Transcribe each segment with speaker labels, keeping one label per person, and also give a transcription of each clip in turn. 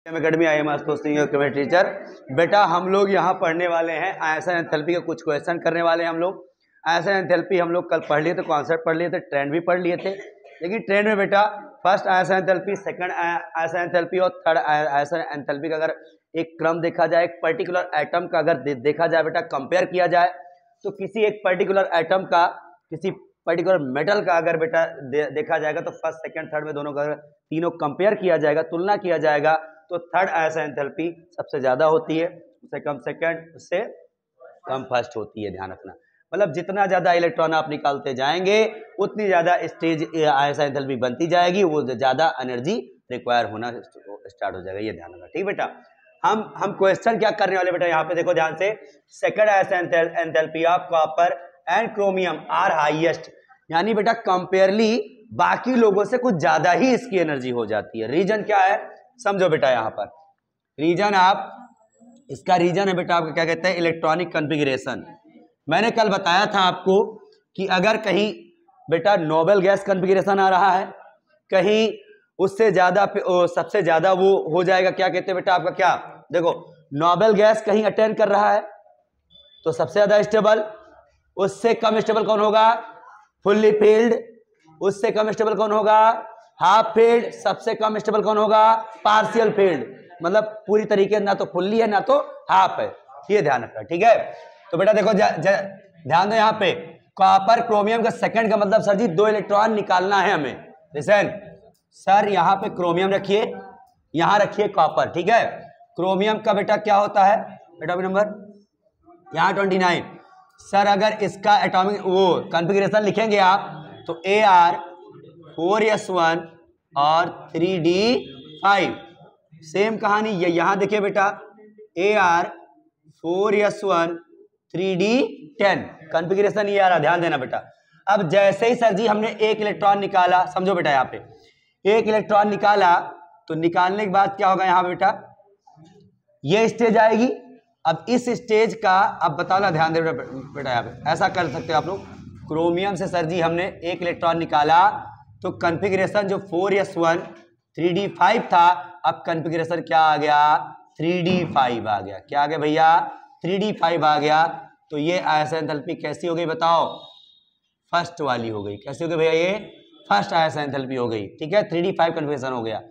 Speaker 1: Academy I am Ashutosh Singh chemistry teacher. बेटा हम लोग यहाँ पढ़ने वाले हैं आयसन एंथैल्पी का कुछ क्वेश्चन करने वाले हैं हम लोग। आयसन एंथैल्पी हम लोग कल पढ़ लिए थे, कॉन्सेप्ट पढ़ लिए थे, ट्रेंड भी पढ़ लिए थे। लेकिन ट्रेंड में बेटा first आयसन enthalpy, second ionisation enthalpy और थर्ड आयसन एंथैल्पी का अगर एक क्रम देखा जाए, एक पर्टिकुलर एटम का अगर देखा जाए बेटा, कंपेयर किया जाए तो किसी एक पर्टिकुलर एटम का किसी पर्टिकुलर मेटल का अगर बेटा देखा जाएगा तो फर्स्ट सेकंड थर्ड में दोनों का तीनों कंपेयर किया जाएगा, तुलना किया जाएगा तो थर्ड आयसन एंथैल्पी सबसे ज्यादा होती है, उससे कम सेकंड, उससे कम फर्स्ट होती है। ध्यान रखना, मतलब जितना ज्यादा इलेक्ट्रॉन आप निकालते जाएंगे उतनी ज्यादा स्टेज आयसन एंथैल्पी बनती जाएगी, वो ज्यादा एनर्जी रिक्वायर होना स्टार्ट हो जाएगा। ये ध्यान रखना, ठीक बेटा। हम क्वेश्चन क्या करने वाले बेटा, यहाँ पे देखो ध्यान से। Second ionisation enthalpy of copper and chromium are highest, यानी बेटा कंपेयरली बाकी लोगों से कुछ ज्यादा ही इसकी एनर्जी हो जाती है। रीजन क्या है समझो बेटा, यहाँ पर रीजन इसका रीजन है बेटा आपका क्या कहते हैं, इलेक्ट्रॉनिक कॉन्फ़िगरेशन। मैंने कल बताया था आपको कि अगर कहीं बेटा नोबल गैस कॉन्फ़िगरेशन आ रहा है, कहीं उससे ज्यादा सबसे ज्यादा वो हो जाएगा, क्या कहते हैं बेटा आपका, क्या देखो नोबल गैस कहीं अटेंड कर रहा है तो सबसे ज्यादा स्टेबल, उससे कम स्टेबल कौन होगा, फुल्ली फील्ड, उससे कम स्टेबल कौन होगा, हाफ फील्ड, सबसे कम स्टेबल कौन होगा, पार्शियल फील्ड। मतलब पूरी तरीके ना तो फुल्ली है ना तो हाफ है, ये ध्यान रखना, ठीक है। तो बेटा देखो ध्यान दो यहाँ पे, कॉपर क्रोमियम का सेकंड का मतलब सर जी 2 इलेक्ट्रॉन निकालना है हमें। लिसन सर, यहाँ पे क्रोमियम रखिए, यहाँ रखिए कॉपर, ठीक है। क्रोमियम का बेटा क्या होता है बेटा नंबर, यहाँ 29। सर अगर इसका एटॉमिक वो कॉन्फ़िगरेशन लिखेंगे आप तो Ar4s1 और 3d5। सेम कहानी ये यहाँ देखिए बेटा, Ar4s1 3d10 कॉन्फ़िगरेशन ये आ रहा, ध्यान देना बेटा। अब जैसे ही सर जी हमने एक इलेक्ट्रॉन निकाला, समझो बेटा यहाँ पे एक इलेक्ट्रॉन निकाला तो निकालने के बाद क्या होगा यहाँ पे बेटा, ये स्टेज आएगी। अब इस स्टेज का अब बताना, ध्यान दे बेटा, यहाँ पे ऐसा कर सकते हो आप लोग। क्रोमियम से सर जी हमने एक इलेक्ट्रॉन निकाला तो कॉन्फ़िगरेशन जो 4s1 3d5 था, अब कॉन्फ़िगरेशन क्या आ गया, 3d5 आ गया। क्या आ गया भैया, 3d5 आ गया। तो ये आयसन एंथैल्पी कैसी हो गई बताओ, फर्स्ट वाली हो गई। कैसी हो गई भैया, ये फर्स्ट आयसन एंथैल्पी हो गई, ठीक है। 3d5 कॉन्फ़िगरेशन हो गया।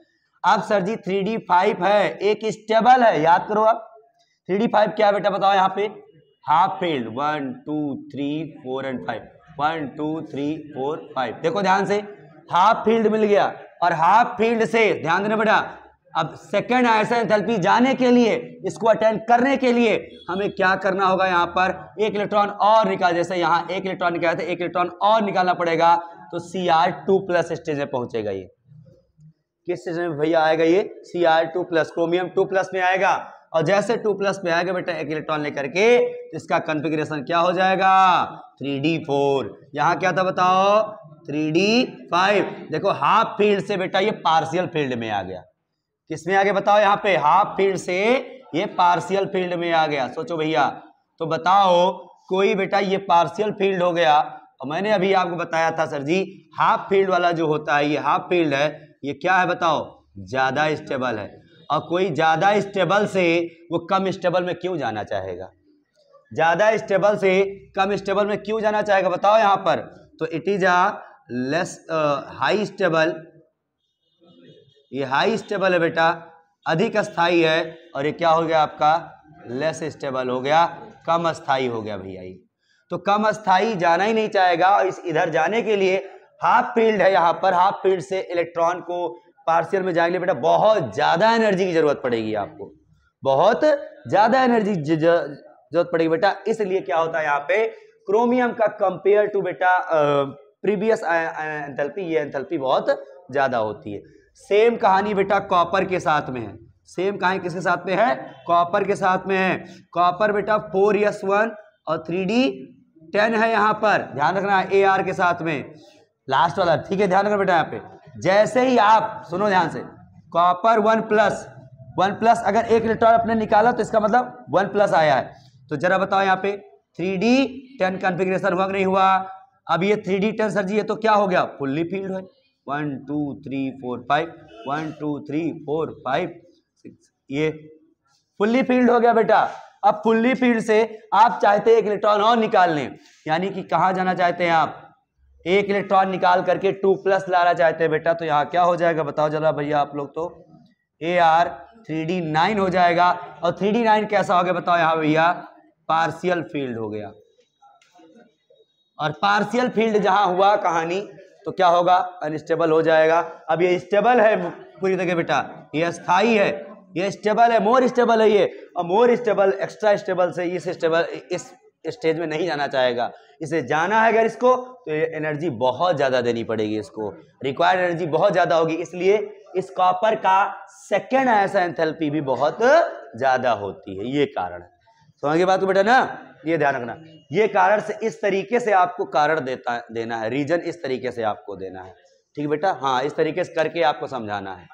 Speaker 1: अब सर जी 3d5 है, एक स्टेबल है, याद करो आप 3d5 क्या बेटा बताओ यहाँ पे, हाफ फील्ड 1 2 3 4 एंड 5, 1 2 3 4 5। देखो ध्यान से, हाफ फील्ड मिल गया और हाफ फील्ड से ध्यान देना बेटा, अब सेकंड आयसन एंथैल्पी जाने के लिए, इसको अटेंड करने के लिए हमें क्या करना होगा, यहाँ पर एक इलेक्ट्रॉन और निकाल, जैसे यहाँ एक इलेक्ट्रॉन निकाला था, एक इलेक्ट्रॉन और निकालना पड़ेगा तो Cr2+ स्टेज में पहुंचेगा। ये किस स्टेज में भैया आएगा, ये Cr2+, क्रोमियम 2+ में आएगा। और जैसे 2+ में आएगा बेटा एक इलेक्ट्रॉन लेकर के, इसका कॉन्फ़िगरेशन क्या हो जाएगा, 3d4। यहाँ क्या था बताओ, 3d5। देखो हाफ फील्ड से बेटा ये पार्शियल फील्ड में आ गया। किसमें आ गया बताओ, यहाँ पे हाफ फील्ड से ये पार्शियल फील्ड में आ गया। सोचो भैया, तो बताओ कोई बेटा ये पार्शियल फील्ड हो गया, और मैंने अभी आपको बताया था सर जी हाफ फील्ड वाला जो होता है, ये हाफ फील्ड है, ये क्या है बताओ, ज्यादा स्टेबल है। और कोई ज्यादा स्टेबल से वो कम स्टेबल में क्यों जाना चाहेगा, ज्यादा स्टेबल से कम स्टेबल में क्यों जाना चाहेगा बताओ यहाँ पर, तो it is a less high stable. ये हाई स्टेबल है बेटा, अधिक स्थायी है, और ये क्या हो गया आपका, लेस स्टेबल हो गया, कम स्थायी हो गया भैया। ये तो कम स्थायी जाना ही नहीं चाहेगा, और इस इधर जाने के लिए हाफ फील्ड है यहाँ पर, हाफ फील्ड से इलेक्ट्रॉन को पार्शियल में जाने के लिए बेटा बहुत ज्यादा एनर्जी की जरूरत पड़ेगी, आपको बहुत ज्यादा एनर्जी जरूरत पड़ेगी बेटा। इसलिए क्या होता है यहाँ पे, क्रोमियम का कंपेयर टू बेटा प्रीवियस एंथैल्पी, ये एंथैल्पी बहुत ज्यादा होती है। सेम कहानी बेटा कॉपर के साथ में है, सेम कहानी किसके साथ में है, कॉपर के साथ में है। कॉपर बेटा 4s1 और 3d10 है यहाँ पर, ध्यान रखना है, Ar के साथ में लास्ट वाला, ठीक है, ध्यान रखना बेटा। यहाँ पे जैसे ही आप सुनो ध्यान से, कॉपर 1+ अगर एक इलेक्ट्रॉन अपने निकाला तो इसका मतलब 1+ आया है। तो जरा बताओ यहाँ पे 3d10 कॉन्फ़िगरेशन हुआ कि नहीं हुआ। अब ये 3d10 सर जी ये तो क्या हो गया, फुल्ली फील्ड है, 1 2 3 4 5, 1 2 3 4 5 ये फुल्ली फील्ड हो गया बेटा। अब फुल्ली फील्ड से आप चाहते हैं एक इलेक्ट्रॉन और निकाल लें, यानी कि कहां जाना चाहते हैं आप, एक इलेक्ट्रॉन निकाल करके 2+ लाना चाहते हैं बेटा। तो यहां क्या हो जाएगा बताओ जरा भैया आप लोग, तो Ar3d9 हो जाएगा। और 3d9 कैसा हो गया बताओ यहां भैया, पार्शियल फील्ड हो गया। और पार्शियल फील्ड जहां हुआ कहानी तो क्या होगा, अनस्टेबल हो जाएगा। अब ये स्टेबल है पूरी तरह बेटा, ये स्थाई है, ये स्टेबल है, मोर स्टेबल है ये। और मोर स्टेबल एक्स्ट्रा स्टेबल से इस स्टेबल इस स्टेज में नहीं जाना चाहेगा, इसे जाना है अगर इसको तो ये एनर्जी बहुत ज्यादा देनी पड़ेगी, इसको रिक्वायर्ड एनर्जी बहुत ज्यादा होगी। इसलिए इस कॉपर का सेकेंड आयनिक एंथैल्पी भी बहुत ज्यादा होती है, ये कारण है। समझ गए बात को बेटा ना, ये ध्यान रखना। ये कारण से इस तरीके से आपको कारण देना है, रीजन इस तरीके से आपको देना है, ठीक है बेटा। हाँ इस तरीके से करके आपको समझाना है,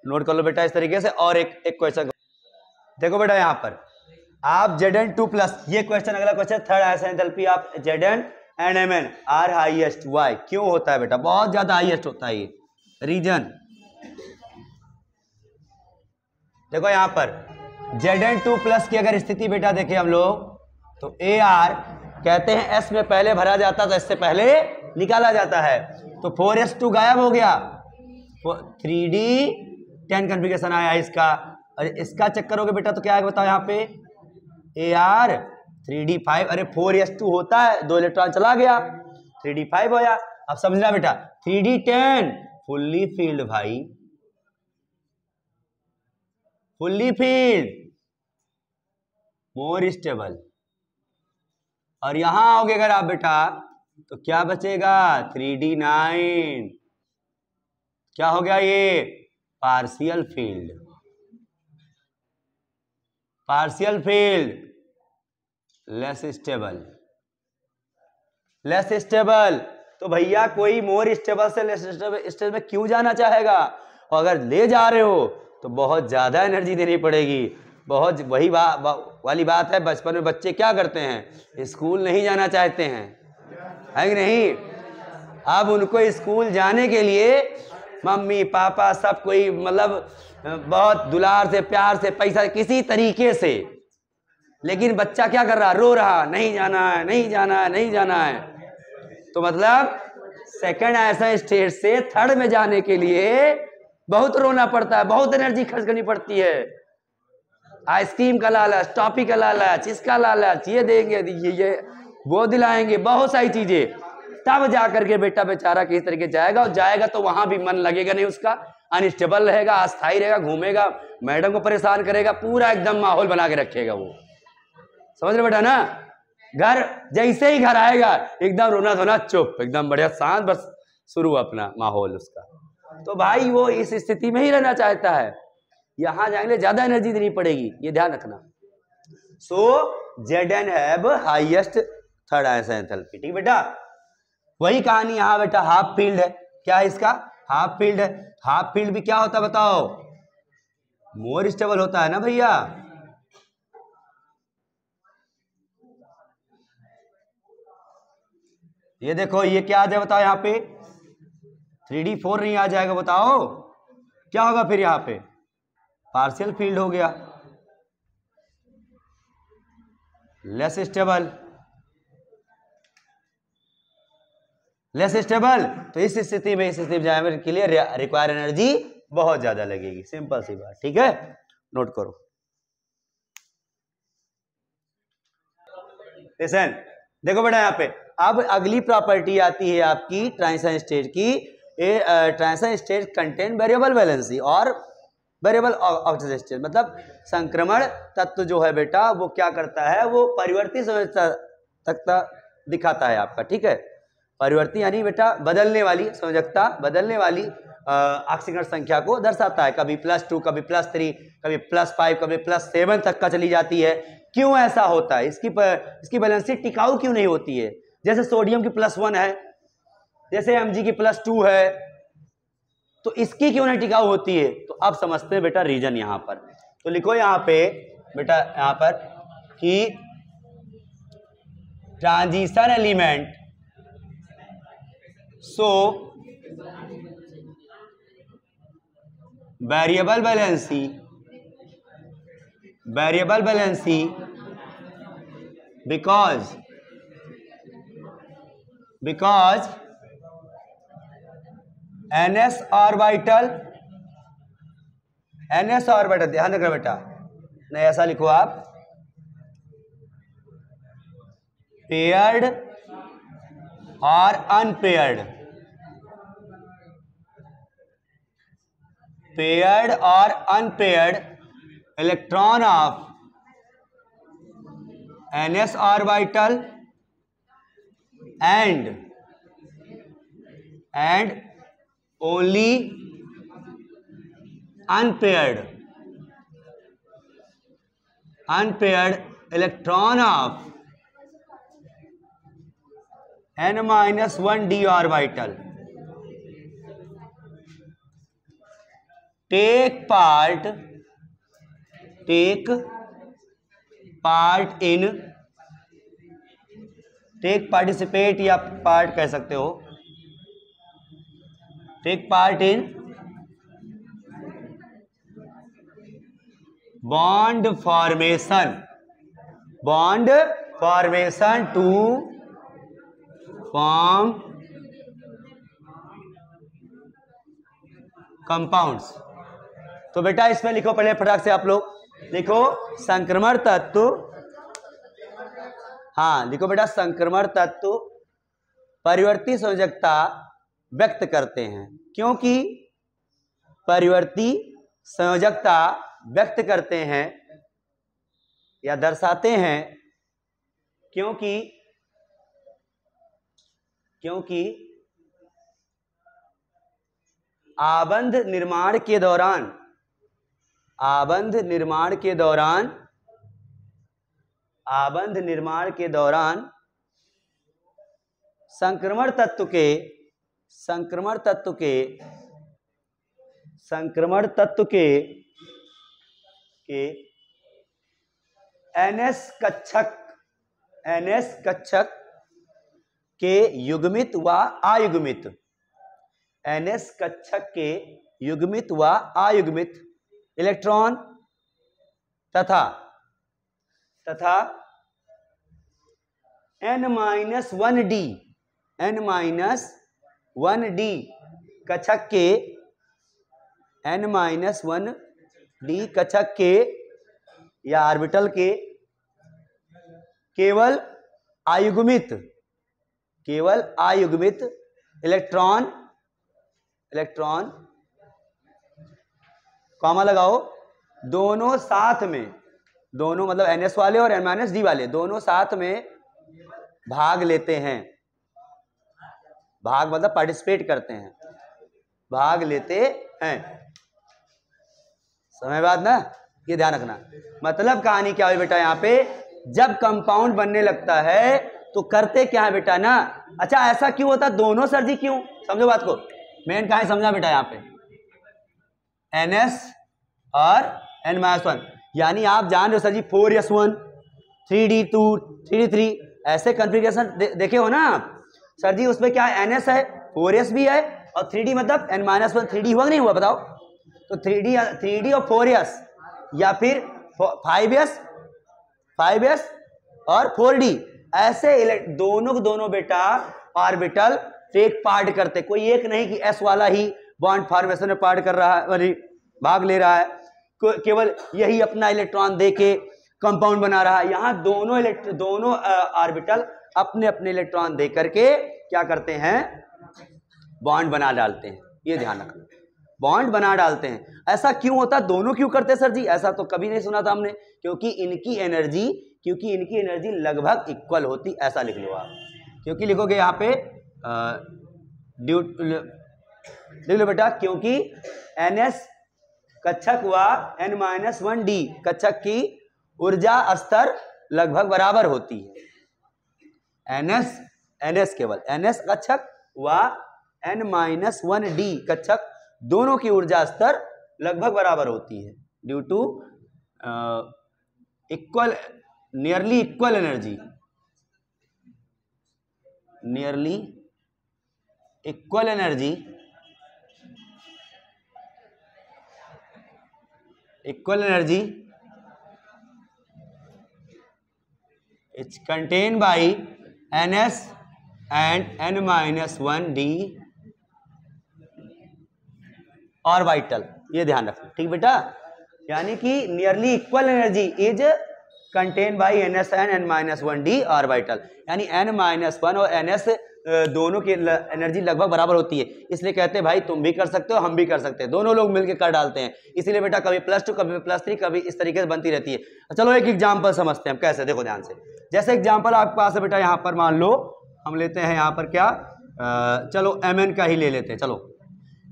Speaker 1: नोट कर लो बेटा इस तरीके से। और एक क्वेश्चन देखो बेटा, यहाँ पर आप Zn2+, ये क्वेश्चन अगला क्वेश्चन थर्ड आयनिक एंथैल्पी आप Zn and Mn are highest, why क्यों होता है बेटा, बहुत ज्यादा हाईएस्ट होता है ये रीजन। देखो यहाँ पर Zn2+ की अगर स्थिति बेटा देखें हम लोग तो Ar कहते हैं S में पहले भरा जाता तो इससे पहले निकाला जाता है, तो 4s2 गायब हो गया, 3d10 कॉन्फ़िगरेशन आया इसका। और इसका चक्कर हो गया बेटा तो क्या है बताओ यहाँ पे, Ar3d5, अरे 4s2 होता है, 2 इलेक्ट्रॉन चला गया, 3d5 हो गया। अब समझना बेटा 3d10 फुल्ली फील्ड भाई, फुल्ली फील्ड, मोर स्टेबल। और यहां आओगे अगर आप बेटा तो क्या बचेगा, 3d9, क्या हो गया ये, partial field, partial field, less stable, less stable. तो भैया कोई मोर स्टेबल से लेस स्टेबल में क्यों जाना चाहेगा, और अगर ले जा रहे हो तो बहुत ज्यादा एनर्जी देनी पड़ेगी। बहुत वही वाली बात है, बचपन में बच्चे क्या करते हैं, स्कूल नहीं जाना चाहते हैं, है कि नहीं। अब उनको स्कूल जाने के लिए मम्मी पापा सब कोई मतलब बहुत दुलार से प्यार से पैसा किसी तरीके से, लेकिन बच्चा क्या कर रहा, रो रहा, नहीं जाना है, नहीं जाना है, नहीं जाना है। तो मतलब सेकंड ऐसा स्टेज से थर्ड में जाने के लिए बहुत रोना पड़ता है, बहुत एनर्जी खर्च करनी पड़ती है। आइसक्रीम का लालच, टॉफी का लालच, इसका लालच, ये देंगे, ये वो दिलाएंगे, बहुत सारी चीजें, तब जा करके बेटा बेचारा किस तरीके जाएगा। और जाएगा तो वहां भी मन लगेगा नहीं उसका, अनस्टेबल रहेगा, अस्थायी रहेगा, घूमेगा, मैडम को परेशान करेगा, पूरा एकदम माहौल बना के रखेगा वो, समझ रहे बेटा ना। घर जैसे ही घर आएगा एकदम रोना धोना चुप, एकदम बढ़िया शांत, बस शुरू अपना माहौल उसका। तो भाई वो इस स्थिति में ही रहना चाहता है, यहां जाएंगे ज्यादा एनर्जी देनी पड़ेगी, ये ध्यान रखना। सो Zn have highest third ionic enthalpy, ठीक बेटा। वही कहानी यहां बेटा हाफ फील्ड है, क्या है इसका, हाफ फील्ड है। हाफ फील्ड भी क्या होता है बताओ, मोर स्टेबल होता है ना भैया। ये देखो ये क्या आ जाए बताओ यहाँ पे, 3d4 नहीं आ जाएगा, बताओ क्या होगा फिर, यहाँ पे पार्शियल फील्ड हो गया, लेस स्टेबल, लेस स्टेबल। तो इस स्थिति में जाने के लिए रिक्वायर एनर्जी बहुत ज्यादा लगेगी, सिंपल सी बात, ठीक है, नोट करो। लिसन, देखो बेटा यहाँ पे अब अगली प्रॉपर्टी आती है आपकी ट्रांजिशन स्टेट की। Transition state contain variable valency और वेरिएबल ऑक्सीजन स्टेट, मतलब संक्रमण तत्व जो है बेटा वो क्या करता है, वो परिवर्ती संयोजकता दिखाता है आपका, ठीक है। परिवर्ती यानी बेटा बदलने वाली संयोजकता, बदलने वाली ऑक्सीजन संख्या को दर्शाता है, कभी +2, कभी +3, कभी +5, कभी +7 तक का चली जाती है। क्यों ऐसा होता है, इसकी वैलेंसी टिकाऊ क्यों नहीं होती है। जैसे सोडियम की +1 है, जैसे Mg की +2 है, तो इसकी क्यों नहीं टिकाऊ होती है। तो अब समझते हैं बेटा रीजन यहां पर। तो लिखो यहां पे बेटा, यहां पर कि transition element so variable valency variable valency because ns orbital ध्यान रखना बेटा, नहीं ऐसा लिखो आप, पेयर्ड और अनपेयर्ड, पेयर्ड और unpaired electron of ns orbital and only unpaired electron of n-1d orbital take participate या पार्ट कह सकते हो, take part in bond formation to form compounds. तो बेटा इसमें लिखो पहले फटाक से आप लोग लिखो संक्रमण तत्व, हाँ लिखो बेटा, संक्रमण तत्व परिवर्ती संयोजकता व्यक्त करते हैं, क्योंकि परिवर्ती संयोजकता व्यक्त करते हैं या दर्शाते हैं, क्योंकि आबंध निर्माण के दौरान संक्रमण तत्व के NS कक्षक के युग्मित व अयुग्मित, NS कक्षक के युग्मित व अयुग्मित इलेक्ट्रॉन तथा n-1d कक्षक के या ऑर्बिटल के केवल अयुग्मित इलेक्ट्रॉन कॉमा लगाओ, दोनों साथ में, दोनों मतलब NS वाले और n-d वाले दोनों साथ में भाग लेते हैं, भाग मतलब पार्टिसिपेट करते हैं, भाग लेते हैं। समय बाद ना, ये ध्यान रखना। मतलब कहानी क्या हुई बेटा, यहाँ पे जब कंपाउंड बनने लगता है तो करते क्या है बेटा ना, अच्छा ऐसा क्यों होता, दोनों सर जी क्यों, समझो बात को, मेन कहानी समझा बेटा। यहाँ पे NS और n-1, यानी आप जान रहे हो सर जी 4s1 3d2 3d3 ऐसे कॉन्फ़िगरेशन देखे हो ना आप सर जी, उसमें क्या है, NS है, 4s भी है और 3d मतलब n-1 3d हुआ नहीं हुआ बताओ, तो 3d और 4s या फिर 5s और 4d ऐसे दोनों बेटा ऑर्बिटल टेक पार्ट करते, कोई एक नहीं कि s वाला ही बॉन्ड फॉर्मेशन में पार्ट कर रहा है, भाग ले रहा है, केवल यही अपना इलेक्ट्रॉन दे के कंपाउंड बना रहा है। यहाँ दोनों ऑर्बिटल अपने अपने इलेक्ट्रॉन दे करके क्या करते हैं, बॉन्ड बना डालते हैं। ये ध्यान रखना, बॉन्ड बना डालते हैं। ऐसा क्यों होता, दोनों क्यों करते सर जी, ऐसा तो कभी नहीं सुना था हमने, क्योंकि इनकी एनर्जी लगभग इक्वल होती, ऐसा लिख लो आप, क्योंकि लिखोगे यहाँ पे लिख लो बेटा, क्योंकि NS कक्षक व n-1d कक्षक की ऊर्जा स्तर लगभग बराबर होती है। NS केवल NS कक्षक व n-1d कक्षक दोनों की ऊर्जा स्तर लगभग बराबर होती है, due to nearly equal energy, equal energy it's contain by NS and N-1 d orbital. ये ध्यान रखना, ठीक बेटा। यानी कि nearly equal energy is contain by NS and N-1 d orbital, यानी N-1 और NS दोनों की एनर्जी लगभग बराबर होती है। इसलिए कहते हैं भाई तुम भी कर सकते हो, हम भी कर सकते हैं, दोनों लोग मिलकर कर डालते हैं। इसीलिए बेटा कभी +2 कभी +3 कभी इस तरीके से बनती रहती है। चलो एक एग्जांपल समझते हैं हम कैसे, देखो ध्यान से। जैसे एग्जांपल आपके पास है बेटा, यहाँ पर मान लो हम लेते हैं यहाँ पर क्या, चलो Mn का ही ले लेते हैं। चलो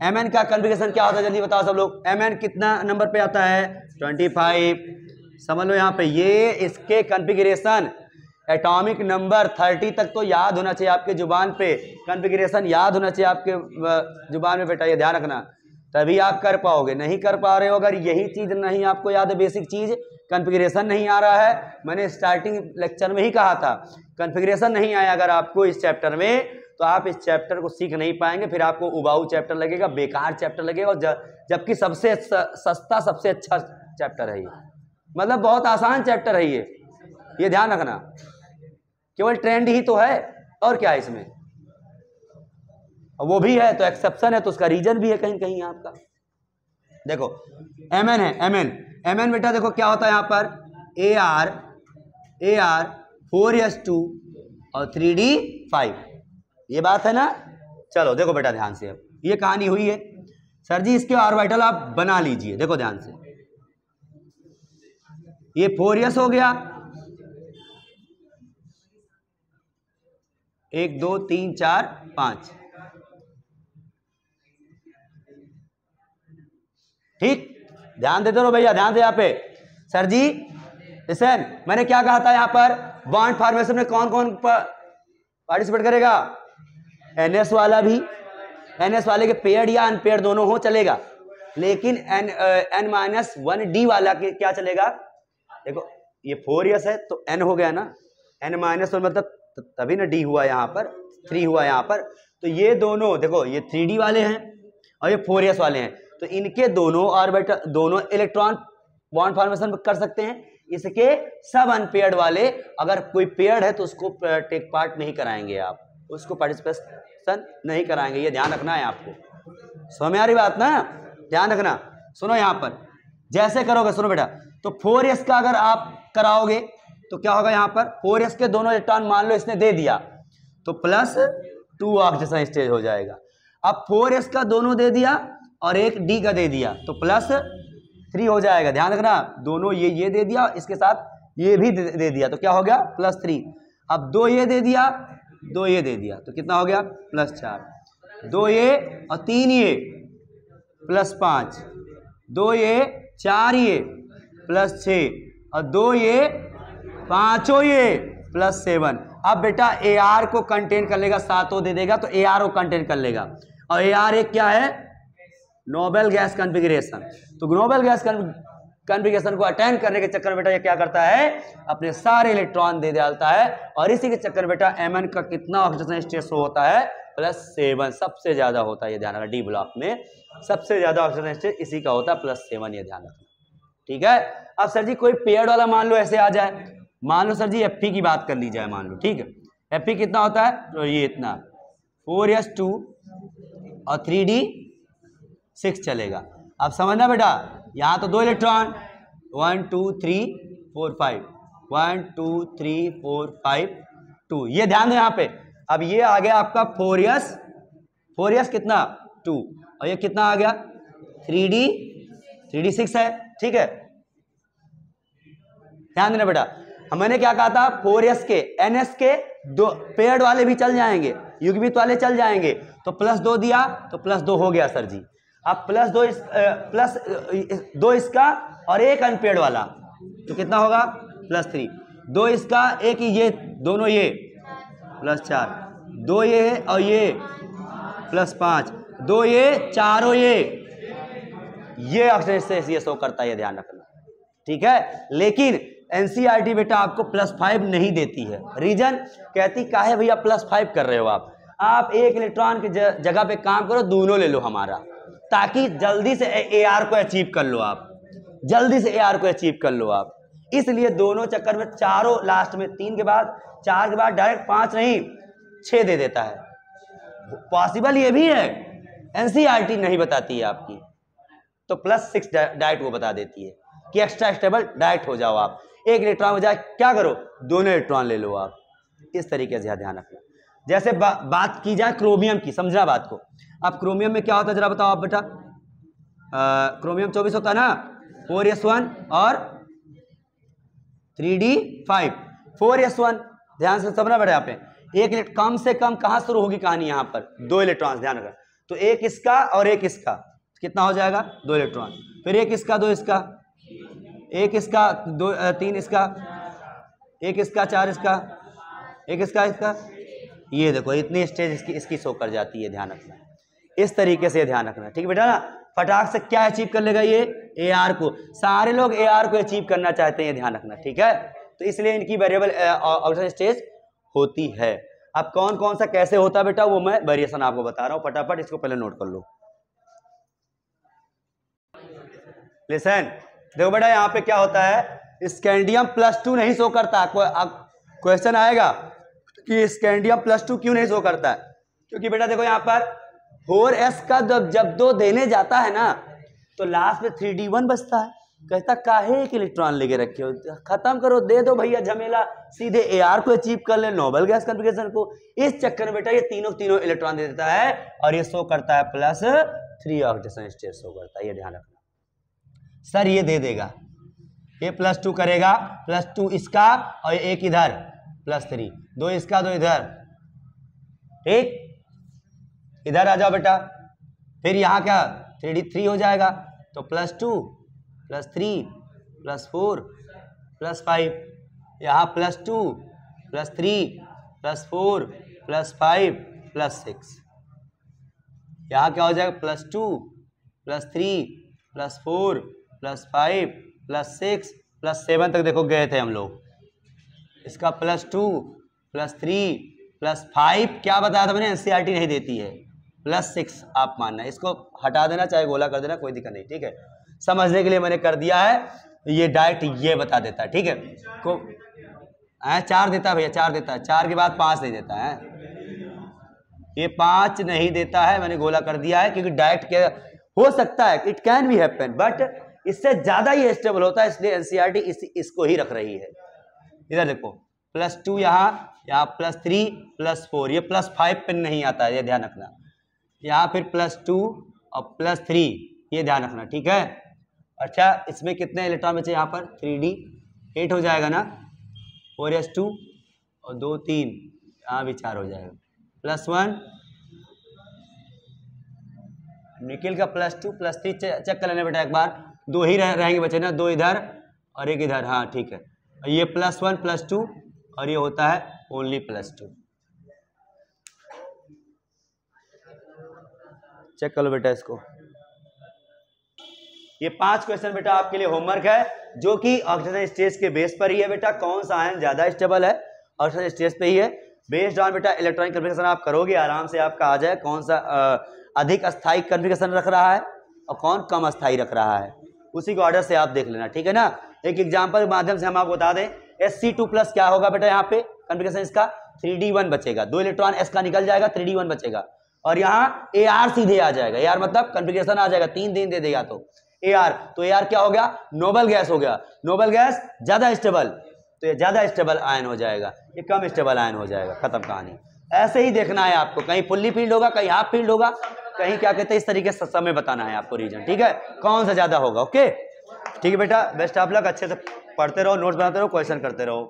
Speaker 1: Mn का कॉन्फ़िगरेशन क्या होता है जल्दी बताओ सब लोग। Mn कितना नंबर पे आता है? 25। समझ लो यहाँ पे ये इसके कॉन्फ़िगरेशन एटॉमिक नंबर 30 तक तो याद होना चाहिए आपके जुबान पे, कॉन्फ़िगरेशन याद होना चाहिए आपके जुबान में बेटा, ये ध्यान रखना, तभी आप कर पाओगे। नहीं कर पा रहे हो, अगर यही चीज नहीं आपको याद है, बेसिक चीज कॉन्फ़िगरेशन नहीं आ रहा है, मैंने स्टार्टिंग लेक्चर में ही कहा था कॉन्फ़िगरेशन नहीं आया अगर आपको इस चैप्टर में, तो आप इस चैप्टर को सीख नहीं पाएंगे, फिर आपको उबाऊ चैप्टर लगेगा, बेकार चैप्टर लगेगा, और जबकि सबसे सस्ता सबसे अच्छा चैप्टर है ये, मतलब बहुत आसान चैप्टर है ये ध्यान रखना। केवल ट्रेंड ही तो है और क्या है इसमें, वो भी है तो एक्सेप्शन है, तो उसका रीजन भी है कहीं कहीं आपका। देखो Mn है, Mn बेटा देखो क्या होता है यहाँ पर, AR 4s2 और 3d5, ये बात है ना। चलो देखो बेटा ध्यान से, अब ये कहानी हुई है सर जी, इसके ऑर्बिटल आप बना लीजिए। देखो ध्यान से, ये 4s हो गया, 1 2 3 4 5, ठीक। ध्यान देते रहो भैया, ध्यान से यहाँ पे। सर जी लिसन, मैंने क्या कहा था यहाँ पर, बॉन्ड फॉर्मेशन में कौन कौन पार्टिसिपेट करेगा? NS वाला भी, NS वाले के पेयर्ड या अनपेयर्ड दोनों हो चलेगा, लेकिन N-1d वाला के क्या चलेगा? देखो ये 4s है तो N हो गया ना, N-1 मतलब तभी ना D हुआ यहाँ पर, 3 हुआ यहाँ पर, तो ये दोनों देखो ये 3d वाले हैं और ये 4s वाले हैं, तो इनके दोनों ऑर्बिटल, दोनों इलेक्ट्रॉन बॉन्ड फॉर्मेशन कर सकते हैं। इसके सब अनपेयर्ड वाले, अगर कोई पेयर्ड है तो उसको टेक पार्ट नहीं कराएंगे आप, उसको पार्टिसिपेशन नहीं कराएंगे, ये ध्यान रखना है आपको। समझ में आ रही बात ना, ध्यान रखना। सुनो यहाँ पर जैसे करोगे, सुनो बेटा, तो 4s का अगर आप कराओगे तो क्या होगा यहाँ पर, 4s के दोनों इलेक्ट्रॉन मान लो इसने दे दिया तो +2 ऑक्सीजन स्टेज हो जाएगा। अब 4s का दोनों दे दिया और एक D का दे दिया तो +3 हो जाएगा, ध्यान रखना। दोनों ये दे दिया, इसके साथ ये भी दे दिया तो क्या हो गया +3। अब 2 ये दे दिया, 2 ये दे दिया तो कितना हो गया +4, 2 ये और 3 ये +5, 2 ये 4 ये +6 और 2 ये 5 ये +7। अब बेटा AR को कंटेन कर लेगा, 7 दे देगा तो AR को कंटेन कर लेगा, और AR एक क्या है, नोबेल गैस कॉन्फ़िगरेशन। तो नोबेल गैस कॉन्फ़िगरेशन को अटेंड करने के चक्कर में बेटा ये क्या करता है, अपने सारे इलेक्ट्रॉन दे डालता है, और इसी के चक्कर में बेटा Mn का कितना ऑक्सीजन स्टेज होता है +7, सबसे ज्यादा होता है, ये ध्यान रखना। D ब्लॉक में सबसे ज्यादा ऑक्सीजन स्टेज इसी का होता है +7, ये ध्यान रखना, ठीक है। अब सर जी कोई पेयर्ड वाला मान लो ऐसे आ जाए, मान लो सर जी Fe की बात कर ली जाए, मान लो, ठीक है। Fe कितना होता है, तो ये इतना 4s2 और 3d6 चलेगा। अब समझना बेटा, यहाँ तो 2 इलेक्ट्रॉन 1 2 3 4 5, 1 2 3 4 5 2, ये ध्यान दो यहाँ पे। अब ये आ गया आपका 4s कितना 2, और ये कितना आ गया 3d6 है, ठीक है। ध्यान देना बेटा, मैंने क्या कहा था, 4s के NS के 2 पेयर्ड वाले भी चल जाएंगे, युग्मित वाले चल जाएंगे, तो +2 दिया तो +2 हो गया सर जी। अब +2 इसका और एक अनपेयर्ड वाला तो कितना होगा +3, 2 इसका एक ही, ये दोनों ये +4, 2 ये और ये +5, 2 ये चारों ये ऑक्सीजन से ये शो करता है, ये ध्यान रखना, ठीक है। लेकिन NCERT बेटा आपको +5 नहीं देती है, रीजन कहती काहे भैया +5 कर रहे हो आप एक इलेक्ट्रॉन की जगह पे काम करो, दोनों ले लो हमारा, ताकि जल्दी से AR को अचीव कर लो आप, जल्दी से AR को अचीव कर लो आप। इसलिए दोनों चक्कर में चारों लास्ट में 3 के बाद 4 के बाद डायरेक्ट 5 नहीं 6 दे देता है। पॉसिबल ये भी है, एनसीईआरटी नहीं बताती है आपकी, तो +6 डाइट वो बता देती है कि एक्स्ट्रा स्टेबल डाइट हो जाओ आप। एक इलेक्ट्रॉन बजाय क्या करो, दोनों इलेक्ट्रॉन ले लो आप। इस तरीके से ध्यान रखना। जैसे बात की जाए क्रोमियम की, समझना बात को। अब क्रोमियम में क्या होता है जरा बताओ आप बेटा। क्रोमियम 24 होता है ना, 4s1 और 3d5 4s1। ध्यान से समझना बेटा, यहाँ पे एक कम से कम कहां शुरू होगी कहानी, यहां पर 2 इलेक्ट्रॉन, ध्यान रखना। तो एक इसका और एक इसका, कितना हो जाएगा 2 इलेक्ट्रॉन। फिर एक इसका 2 इसका, एक इसका 2 3 इसका, एक इसका 4 इसका, एक इसका। ये देखो इतनी स्टेज इसकी शो कर जाती है, ध्यान रखना। इस तरीके से ध्यान रखना, ठीक है बेटा ना। फटाक से क्या अचीव कर लेगा ये, AR को। सारे लोग AR को अचीव करना चाहते हैं, ध्यान रखना, ठीक है। तो इसलिए इनकी वेरिएबल ऑक्सीजन स्टेज होती है। अब कौन कौन सा कैसे होता है बेटा, वो मैं वेरिएशन आपको बता रहा हूं, फटाफट इसको पहले नोट कर लो। लिसन, देखो बेटा यहाँ पे क्या होता है, स्कैंडियम +2 नहीं शो करता। क्वेश्चन आएगा कि स्कैंडियम +2 क्यों नहीं शो करता है, क्योंकि बेटा देखो यहाँ पर 4s का जब 2 देने जाता है ना, तो लास्ट में 3d1 बचता है। कहता काहे एक इलेक्ट्रॉन लेके रखे हो, खत्म करो, दे दो भैया झमेला, सीधे AR को अचीव कर ले, नोबल गैस कॉन्फ़िगरेशन को। इस चक्कर में बेटा ये तीनों इलेक्ट्रॉन दे देता है और ये शो करता है +3 ऑक्सीडेशन स्टेज शो करता है। ये ध्यान रखना सर, ये दे देगा, ये +2 करेगा, +2 इसका और एक इधर +3, 2 इसका 2 इधर, ठीक। इधर आ जाओ बेटा, फिर यहाँ क्या 3d3 हो जाएगा, तो +2 +3 +4 +5, यहाँ +2 +3 +4 +5 +6, यहाँ क्या हो जाएगा +2 +3 +4 +5 +6 +7 तक देखो गए थे हम लोग। इसका +2 +3 +5 क्या बताया था मैंने, एनसीईआरटी नहीं देती है, +6 आप मानना, इसको हटा देना चाहे गोला कर देना, कोई दिक्कत नहीं, ठीक है। समझने के लिए मैंने कर दिया है, ये डाइट ये बता देता है, ठीक है। को 4 देता है भैया, 4 देता है, 4 के बाद 5 नहीं देता है, ये 5 नहीं देता है, मैंने गोला कर दिया है, क्योंकि डाइट के हो सकता है, it can be happen, but इससे ज्यादा ये स्टेबल होता है, इसलिए एनसीईआरटी इसको ही रख रही है। इधर देखो +2 यहाँ +3 +4, ये +5 पे नहीं आता है, ये ध्यान रखना। यहाँ फिर +2 और +3, ये ध्यान रखना, ठीक है। अच्छा, इसमें कितने इलेक्ट्रॉन बचे, यहाँ पर 3d8 हो जाएगा ना, 4s2 और 2 3, यहाँ भी 4 हो जाएगा, +1 निकिल का +2 +3 चेक कर लेना बेटा एक बार, 2 ही रहेंगे बचे ना, 2 इधर और एक इधर, हाँ ठीक है। ये +1 +2 और ये होता है ओनली +2। चेक कर लो बेटा इसको। ये 5 क्वेश्चन बेटा आपके लिए होमवर्क है, जो कि ऑक्सीजन स्टेज के बेस पर ही है बेटा। कौन सा आयन ज्यादा स्टेबल है, ऑक्सीजन स्टेज पे ही है। बेस्ड ऑन बेटा इलेक्ट्रॉनिक कन्फिगरेशन आप करोगे, आराम से आपका आ जाए कौन सा अधिक अस्थायी कन्फिगरेशन रख रहा है और कौन कम अस्थायी रख रहा है, उसी को ऑर्डर से आप देख लेना, ठीक है ना। एक एग्जांपल के माध्यम से हम आपको बता दें, Sc2+ क्या होगा बेटा, यहाँ पे कन्फिगरेशन इसका 3d1 बचेगा, 2 इलेक्ट्रॉन S का निकल जाएगा, 3d1 बचेगा, और यहाँ AR सीधे आ जाएगा। AR मतलब कन्फिगरेशन आ जाएगा, 3 दिन दे देगा तो AR, तो AR क्या हो गया, नोबल गैस हो गया। नोबल गैस ज्यादा स्टेबल, तो ये ज्यादा स्टेबल आयन हो जाएगा, ये कम स्टेबल आयन हो जाएगा, खत्म कहानी। ऐसे ही देखना है आपको, कहीं फुल्ली फील्ड होगा, कहीं हाफ फील्ड होगा, कहीं क्या कहते हैं, इस तरीके से समय बताना है आपको रीजन, ठीक है, कौन सा ज्यादा होगा। ओके ठीक है बेटा, बेस्ट ऑफ लक, अच्छे से पढ़ते रहो, नोट्स बनाते रहो, क्वेश्चन करते रहो।